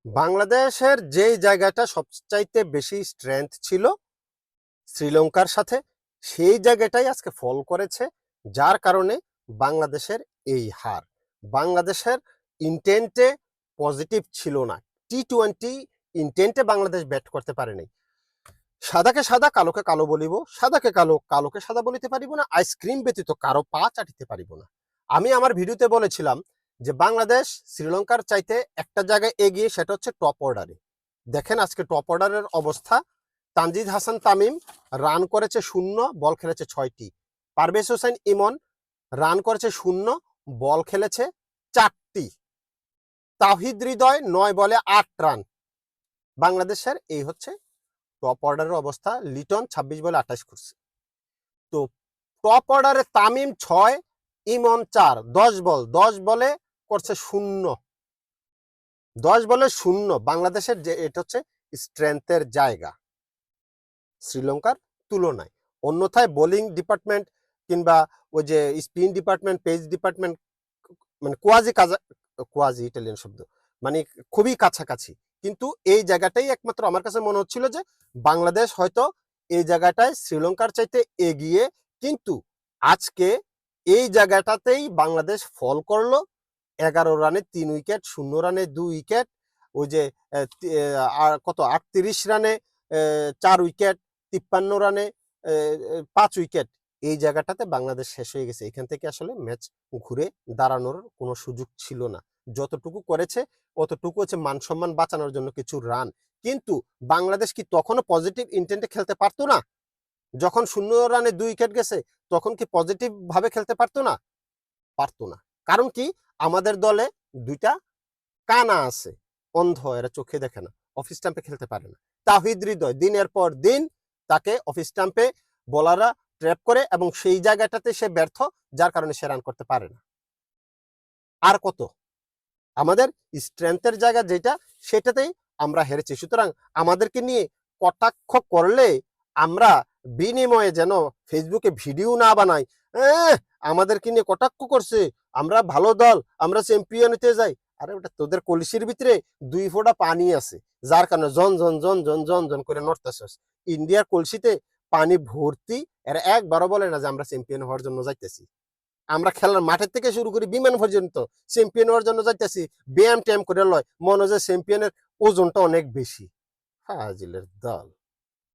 বাংলাদেশের যেই জায়গাটা সবচাইতে বেশি স্ট্রেংথ ছিল শ্রীলঙ্কার সাথে, সেই জায়গাটাই আজকে ফল করেছে, যার কারণে বাংলাদেশের এই হার। বাংলাদেশের ইন্টেন্টে পজিটিভ ছিল না। টি-20 ইন্টেন্টে বাংলাদেশ ব্যাট করতে পারেনি। সাদাকে সাদা, কালোকে কালো বলিব, সাদাকে কালো, কালোকে সাদা বলিতে পারিব না, আইসক্রিম ব্যতীত কারো পা চাটিতে পারিব না। আমি আমার ভিডিওতে বলেছিলাম যে বাংলাদেশ শ্রীলঙ্কার চাইতে একটা জায়গায় এগিয়ে, সেটা হচ্ছে টপ অর্ডারে। দেখেন আজকে টপ অর্ডারের অবস্থা। তানজিদ হাসান তামিম রান করেছে 0, বল খেলেছে 6টি। পারভেজ হোসেন ইমন রান করেছে 0, বল খেলেছে 4টি। তাওহিদ হৃদয় 9 বলে 8 রান। বাংলাদেশের এই হচ্ছে টপ অর্ডারের অবস্থা। লিটন 26 বলে 28 করছে। তো টপ অর্ডারে তামিম 6, ইমন 4, 10 বলে করছে 0। 10 বলে 0। বাংলাদেশের যে এটা হচ্ছে স্ট্রেংথের জায়গা শ্রীলঙ্কার তুলনায়। অন্যথায় বোলিং ডিপার্টমেন্ট কিংবা ওই যে স্পিন ডিপার্টমেন্ট, পেস ডিপার্টমেন্ট মানে কোয়াজি ইটালিয়ান শব্দ, মানে খুবই কাছাকাছি। কিন্তু এই জায়গাটাই একমাত্র আমার কাছে মনে হচ্ছিল যে বাংলাদেশ হয়তো এই জায়গাটায় শ্রীলঙ্কার চাইতে এগিয়ে, কিন্তু আজকে এই জায়গাটাতেই বাংলাদেশ ফল করলো। 11 রানে 3 উইকেট, 0 রানে 2 উইকেট, ওই যে কত 38 রানে 4 উইকেট, 53 রানে 5 উইকেট। এই জায়গাটাতে বাংলাদেশ শেষ হয়ে গেছে। এখান থেকে আসলে ম্যাচ ঘুরে দাঁড়ানোর কোনো সুযোগ ছিল না। যতটুকু করেছে অতটুকু হচ্ছে মান সম্মান বাঁচানোর জন্য কিছু রান। কিন্তু বাংলাদেশ কি তখনও পজিটিভ ইন্টেন্টে খেলতে পারতো না? যখন 0 রানে 2 উইকেট গেছে তখন কি পজিটিভ ভাবে খেলতে পারতো না? পারতো না। কারণ কি, আমাদের দলে 2টা কানা আছে, অন্ধ, এরা চোখে দেখে না, অফ স্টাম্পে খেলতে পারে না। তাওহিদ হৃদয় দিনের পর দিন তাকে অফ স্টাম্পে বোলাররা ট্র্যাপ করে এবং সেই জায়গাটাতে সে ব্যর্থ, যার কারণে সে রান করতে পারে না। আর কত আমাদের স্ট্রেংথের জায়গা যেটা, সেটাতেই আমরা হেরেছি। সুতরাং আমাদেরকে নিয়ে কটাক্ষ করলে আমরা বিনিময়ে যেন ফেসবুকে ভিডিও না বানাই, আমাদেরকে নিয়ে কটাক্ষ করছে, আমরা ভালো দল, আমরা চ্যাম্পিয়ন হতে যাই। আরে ওটা তোদের কলসির ভিতরে 2 ফোঁটা পানি আছে, যার কারণে জন জন জন জন জন জন করে নড়তেছস। ইন্ডিয়ার কলসিতে পানি ভর্তি, এরা একবারও বলে না যে আমরা চ্যাম্পিয়ন হওয়ার জন্য যাইতেছি। আমরা খেলার মাঠের থেকে শুরু করি বিমান পর্যন্ত চ্যাম্পিয়ন হওয়ার জন্য যাইতেছি। ব্যায়াম ট্যাম করে লয়, মনে হয় চ্যাম্পিয়নের ওজনটা অনেক বেশি। ফাজিলের দল।